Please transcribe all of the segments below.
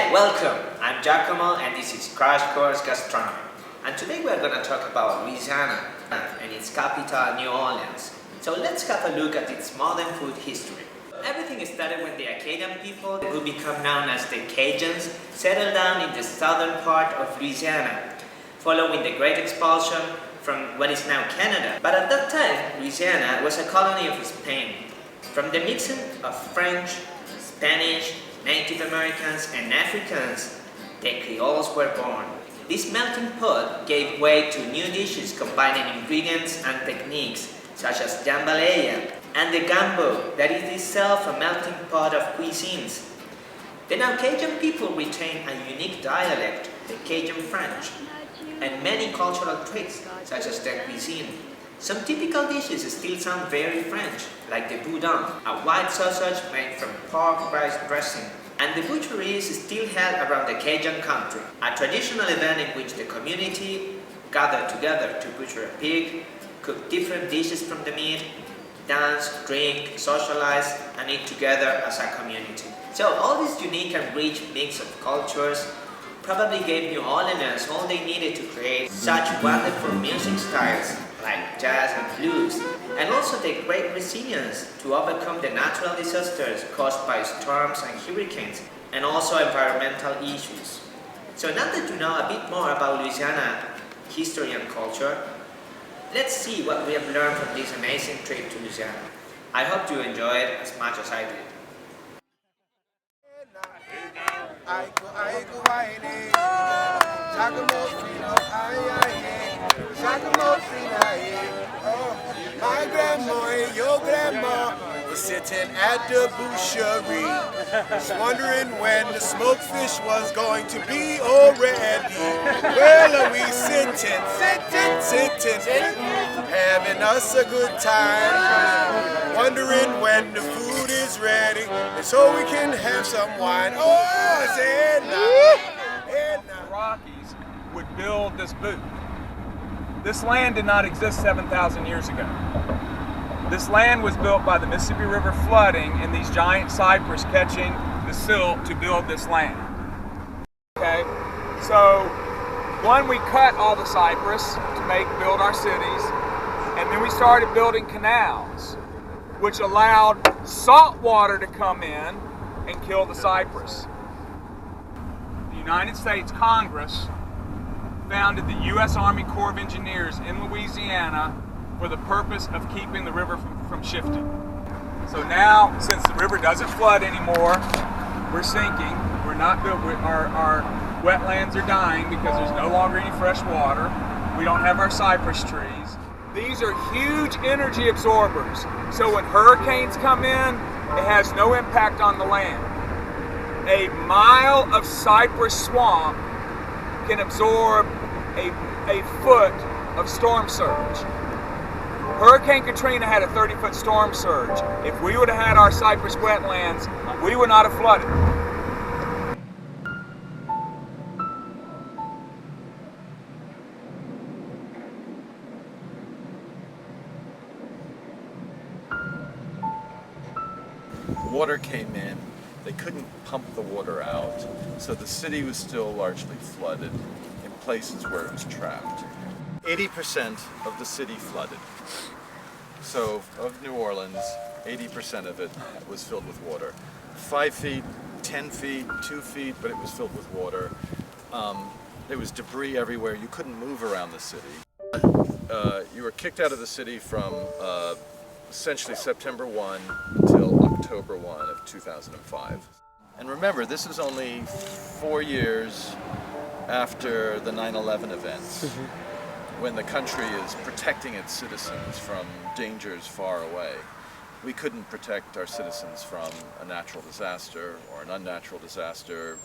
Hey, welcome! I'm Giacomo and this is Crash Course Gastronomic. And today we're going to talk about Louisiana and its capital, New Orleans. So let's have a look at its modern food history. Everything started when the Acadian people, who become known as the Cajuns, settled down in the southern part of Louisiana, following the Great Expulsion from what is now Canada. But at that time, Louisiana was a colony of Spain. From the mixing of French, Spanish, Native Americans and Africans, the Creoles were born. This melting pot gave way to new dishes combining ingredients and techniques such as jambalaya and the gumbo, that is itself a melting pot of cuisines. The now Cajun people retain a unique dialect, the Cajun French, and many cultural traits such as their cuisine. Some typical dishes still sound very French, like the boudin, a white sausage made from pork rice dressing. And the butchery is still held around the Cajun country, a traditional event in which the community gathered together to butcher a pig, cook different dishes from the meat, dance, drink, socialize, and eat together as a community. So all this unique and rich mix of cultures probably gave New Orleans all they needed to create such wonderful music styles like jazz and blues, and also the great resilience to overcome the natural disasters caused by storms and hurricanes, and also environmental issues. So now that you know a bit more about Louisiana history and culture, let's see what we have learned from this amazing trip to Louisiana. I hope you enjoyed it as much as I did. My grandma and your grandma was sitting at the boucherie, just wondering when the smoked fish was going to be already. Well, are we sitting, having us a good time, wondering when the food is ready, and so we can have some wine. Oh, say The Rockies would build this booth. This land did not exist 7,000 years ago. This land was built by the Mississippi River flooding and these giant cypress catching the silt to build this land. Okay, so we cut all the cypress to build our cities, and then we started building canals, which allowed salt water to come in and kill the cypress. The United States Congress founded the U.S. Army Corps of Engineers in Louisiana for the purpose of keeping the river from shifting. So now, since the river doesn't flood anymore, we're sinking. We're not good. Our wetlands are dying because there's no longer any fresh water. We don't have our cypress trees. These are huge energy absorbers. So when hurricanes come in, it has no impact on the land. A mile of cypress swamp can absorb a foot of storm surge. Hurricane Katrina had a 30-foot storm surge. If we would have had our cypress wetlands, we would not have flooded. Water came in, they couldn't pump the water out, so the city was still largely flooded in places where it was trapped. 80% of the city flooded. So of New Orleans, 80% of it was filled with water. 5 feet, 10 feet, 2 feet, but it was filled with water. There was debris everywhere. You couldn't move around the city. You were kicked out of the city from essentially September 1 until October 1 of 2005. And remember, this is only 4 years after the 9/11 events, when the country is protecting its citizens from dangers far away. We couldn't protect our citizens from a natural disaster or an unnatural disaster.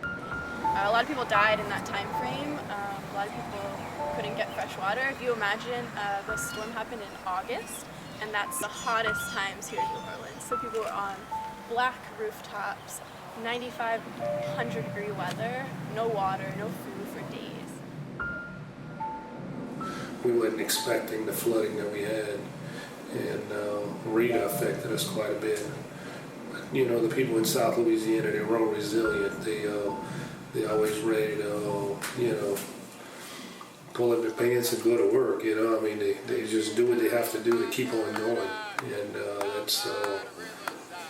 A lot of people died in that time frame. A lot of people couldn't get fresh water. If you imagine, the storm happened in August, and that's the hottest times here in New Orleans. So people were on black rooftops, 95, 100-degree weather, no water, no food for days. We weren't expecting the flooding that we had. and Rita affected us quite a bit. You know, the people in South Louisiana, they're real resilient. They always ready to, you know, pull up their pants and go to work. You know, I mean, they just do what they have to do to keep on going, and that's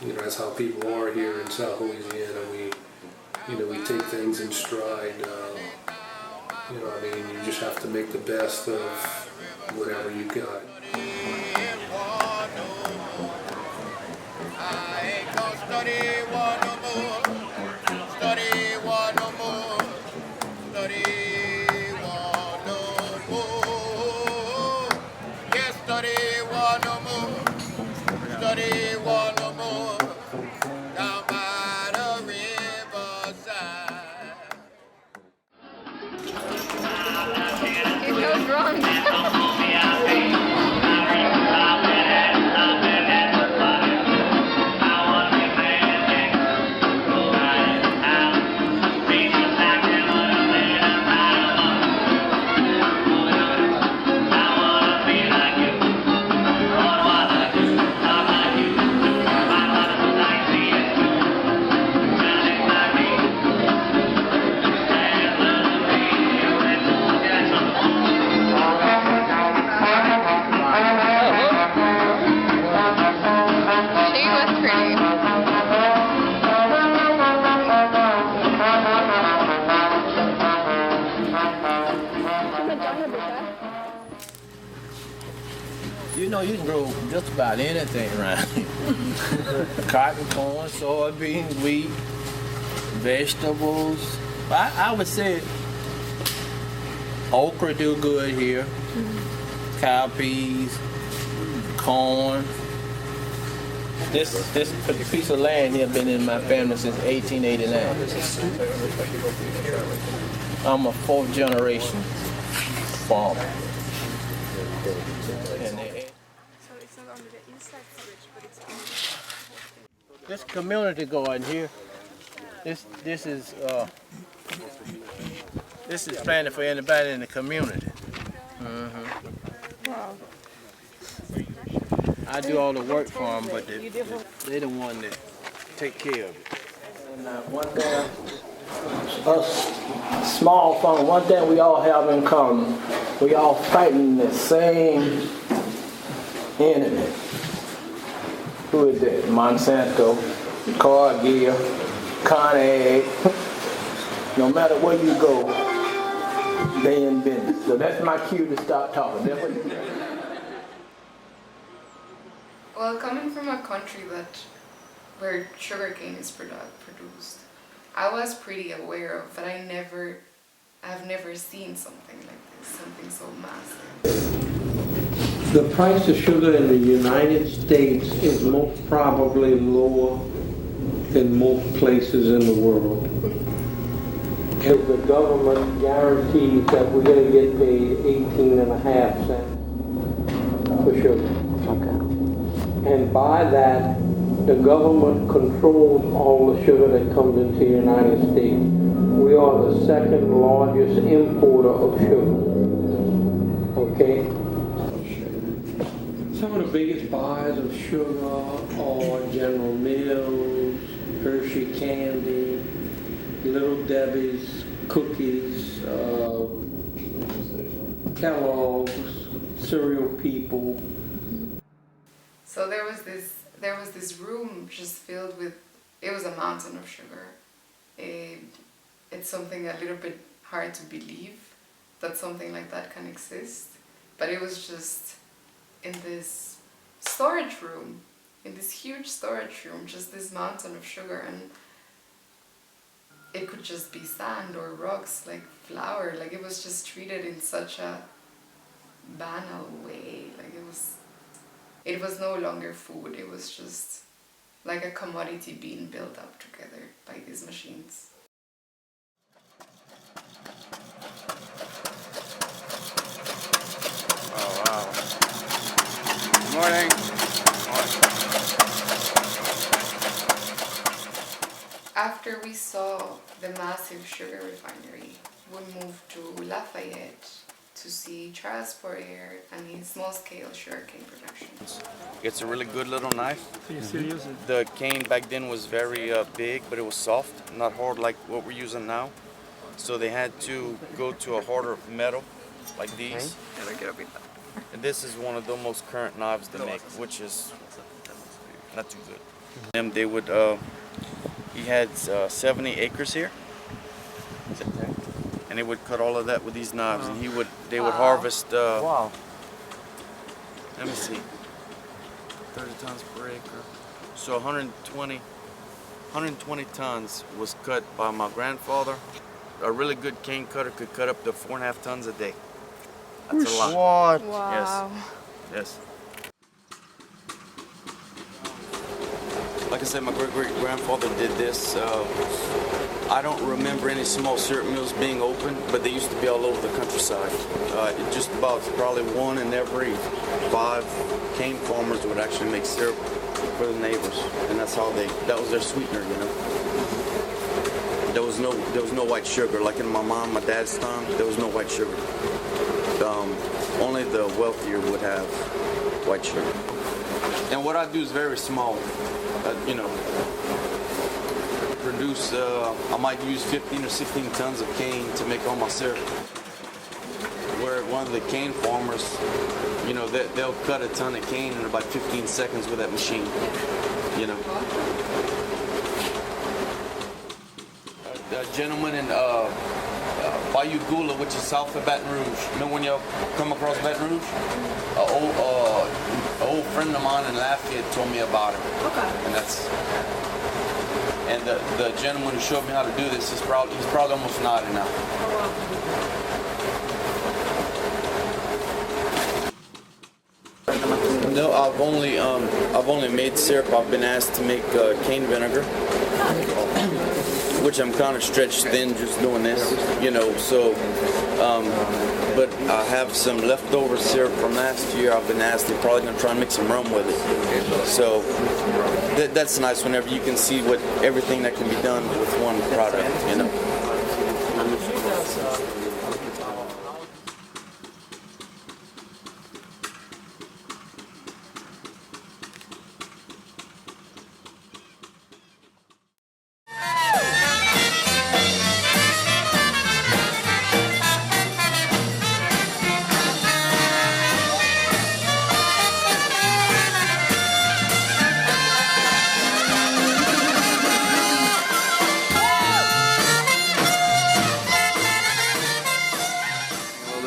you know, that's how people are here in South Louisiana. We take things in stride. You know, I mean, you just have to make the best of whatever you got. It goes wrong. She was pretty. You know, you can grow just about anything around here. Cotton, corn, soybeans, wheat, vegetables. I would say okra do good here. Cowpeas, corn. This piece of land here been in my family since 1889. I'm a fourth generation farmer. So it's not only the inside coverage, but it's This community garden here, this is planted for anybody in the community. wow. I do all the work for them, but they the one that take care of it. And one thing, us small farmers, one thing we all have in common, we all fighting the same enemy. Who is that? Monsanto, Cargill, Conag. No matter where you go, they in business. So that's my cue to stop talking. That's what Well, coming from a country where sugarcane is produced, I was pretty aware of, but I've never seen something like this, something so massive. The price of sugar in the United States is most probably lower than most places in the world. If the government guarantees that we're going to get paid 18.5 cents for sugar. Okay. And by that, the government controls all the sugar that comes into the United States. We are the second largest importer of sugar. Okay? Some of the biggest buyers of sugar are General Mills, Hershey Candy, Little Debbie's Cookies, Kellogg's, Cereal People. So there was this room just filled with, it was a mountain of sugar. It's something a little bit hard to believe that something like that can exist, but it was just in this storage room, in this huge storage room, just this mountain of sugar, and it could just be sand or rocks, like flour, like it was just treated in such a banal way, like it was no longer food, it was just like a commodity being built up together by these machines. Oh, wow. Good morning. After we saw the massive sugar refinery, we moved to Lafayette to see transport here and small-scale sugarcane production. It's a really good little knife. You still use it? The cane back then was very big, but it was soft, not hard like what we're using now. So they had to go to a harder metal like these. And this is one of the most current knives they make, which is not too good. And they would, he had 70 acres here. And they would cut all of that with these knives, and they would harvest. Let me see, 30 tons per acre. So 120 tons was cut by my grandfather. A really good cane cutter could cut up to 4.5 tons a day. That's a lot. What? Wow. Yes. Like I said, my great-great-grandfather did this. I don't remember any small syrup mills being open, but they used to be all over the countryside. Just about probably 1 in every 5 cane farmers would actually make syrup for the neighbors, and that was their sweetener, you know. There was no white sugar. Like in my mom, my dad's time, there was no white sugar. Only the wealthier would have white sugar. And what I do is very small. You know, produce, I might use 15 or 16 tons of cane to make all my syrup. Where one of the cane farmers, you know, they'll cut a ton of cane in about 15 seconds with that machine, you know. A gentleman in Bayou Gula, which is south of Baton Rouge. You know when y'all come across Baton Rouge? An old friend of mine in Lafayette told me about him. Okay. And the gentleman who showed me how to do this he's probably almost 90 now. No, I've only made syrup. I've been asked to make cane vinegar, which I'm kind of stretched thin just doing this, you know. So, but I have some leftover syrup from last year. I've been asked. They're probably gonna try and make some rum with it. So that's nice whenever you can see everything that can be done with one product, you know.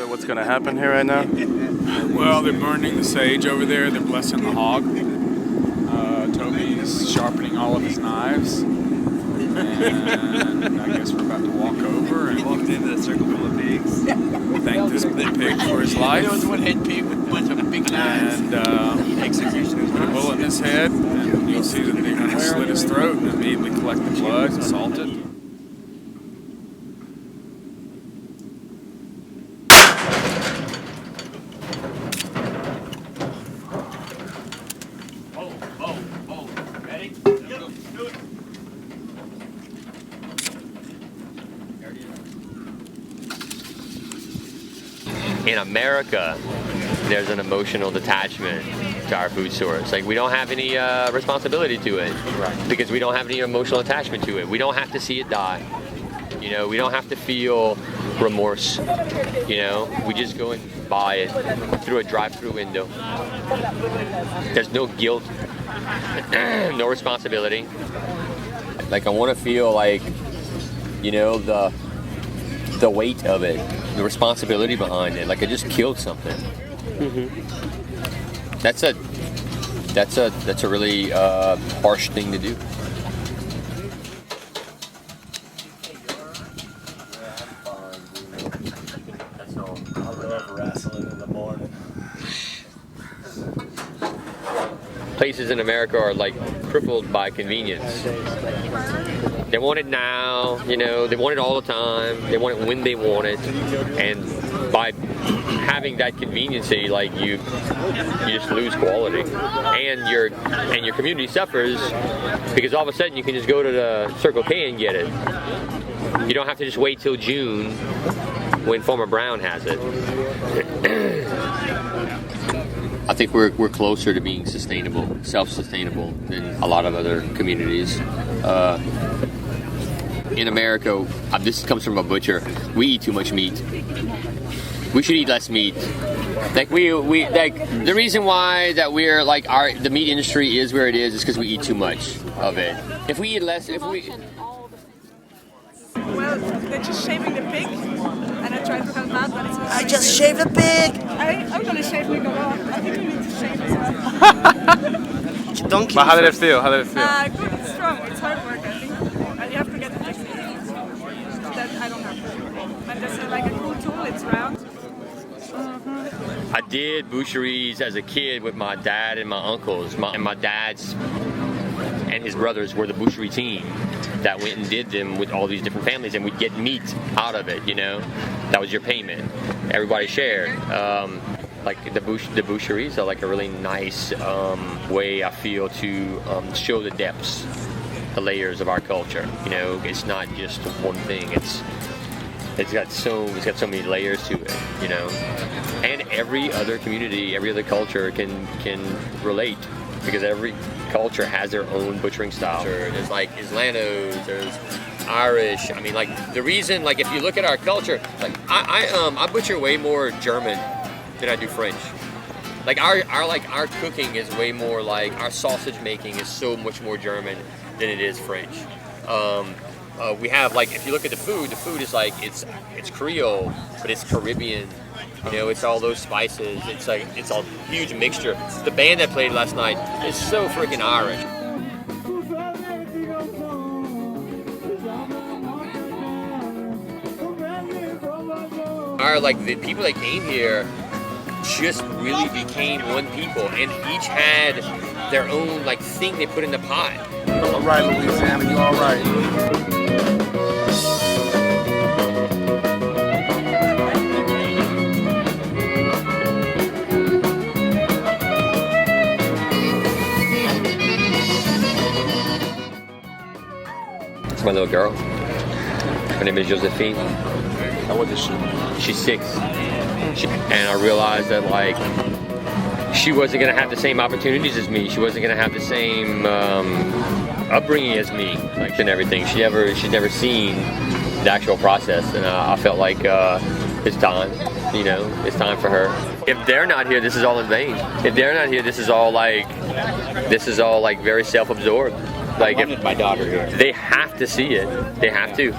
What's going to happen here right now? Well, they're burning the sage over there. They're blessing the hog. Toby's sharpening all of his knives. And I guess we're about to walk over and walked into a circle full of pigs. Thank this pig for his life. There was one head pig with a bunch of big knives. And put a bullet in his head, and you'll see that they're going to slit his throat and immediately collect the blood and salt it. In America, there's an emotional detachment to our food source. Like, we don't have any responsibility to it, because we don't have any emotional attachment to it. We don't have to see it die. You know, we don't have to feel remorse. You know, we just go and buy it through a drive-through window. There's no guilt, no responsibility. Like, I want to feel like, you know, the weight of it, the responsibility behind it. Like, I just killed something. Mm-hmm. That's a really harsh thing to do. Places in America are like crippled by convenience. They want it now, you know, they want it all the time, they want it when they want it, and by having that conveniency, like, you just lose quality, and your community suffers, because all of a sudden you can just go to the Circle K and get it. You don't have to just wait till June when Farmer Brown has it. I think we're closer to being sustainable, self-sustainable than a lot of other communities. In America, this comes from a butcher. We eat too much meat. We should eat less meat. Like we like the reason why that we're like the meat industry is where it is because we eat too much of it. If we eat less, Well, they're just shaving the pig, and I tried to help out, but it's not. I just shaved a pig! I'm gonna shave my dog. I think we need to shave as well. Donkey. But how did it feel? How did it feel? Good, it's strong, it's hard work, I think. And you have to get the technique. That I don't have. But there's like a cool tool, it's round. I did boucheries as a kid with my dad and my uncles. My dad's and his brothers were the boucherie team that went and did them with all these different families, and we'd get meat out of it, you know. That was your payment. Everybody shared. Like the boucheries are like a really nice way, I feel, to show the depths, the layers of our culture. You know, it's not just one thing. It's got so many layers to it, you know. And every other community, every other culture can relate, because every culture has their own butchering style. There's like Islanos, there's Irish. I mean, like the reason, like if you look at our culture, like I butcher way more German than I do French. Like our cooking is way more like our sausage making is so much more German than it is French. We have like if you look at the food is like it's Creole, but it's Caribbean. You know, it's all those spices. It's like it's a huge mixture. The band that played last night is so freaking Irish. Like the people that came here just really became one people, and each had their own like thing they put in the pot. All right, Louisiana, you all right? It's my little girl. Her name is Josephine. How old is she? She's 6. And I realized that like she wasn't gonna have the same opportunities as me. She wasn't gonna have the same upbringing as me, like and everything. She's never seen the actual process, and I felt like it's time. You know, it's time for her. If they're not here, this is all in vain. If they're not here, this is all like very self-absorbed. Like I wanted my daughter here. They have to see it. They have to.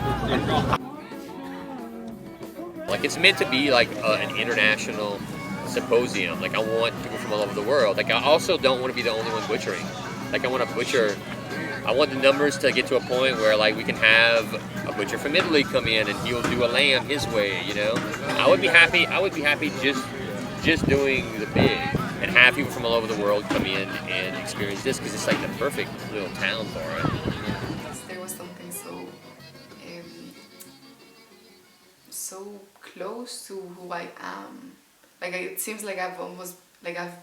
Like it's meant to be like an international symposium. Like I want people from all over the world. Like I also don't want to be the only one butchering. Like I want to butcher. I want the numbers to get to a point where like we can have a butcher from Italy come in and he'll do a lamb his way. You know, I would be happy just doing the big and have people from all over the world come in and experience this because it's like the perfect little town for it. There was something so close to who I am. Like it seems like I've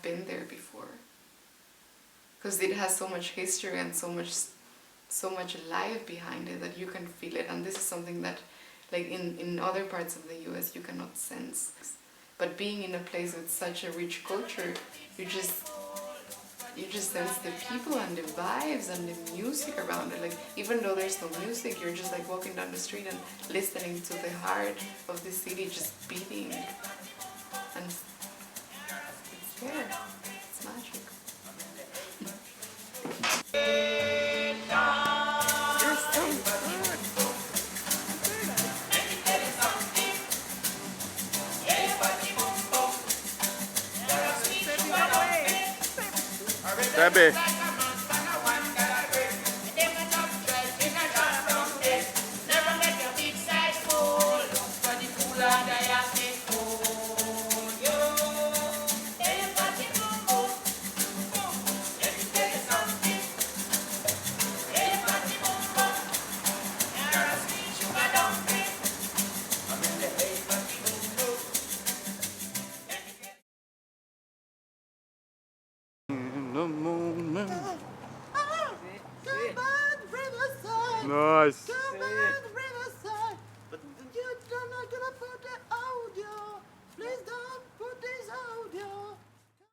been there before. Because it has so much history and so much life behind it that you can feel it. And this is something that, like in other parts of the U.S. you cannot sense. But being in a place with such a rich culture, you just sense the people and the vibes and the music around it. Like even though there's no music, you're just like walking down the street and listening to the heart of the city just beating. And it's there. It's magic. Debbie. Nice.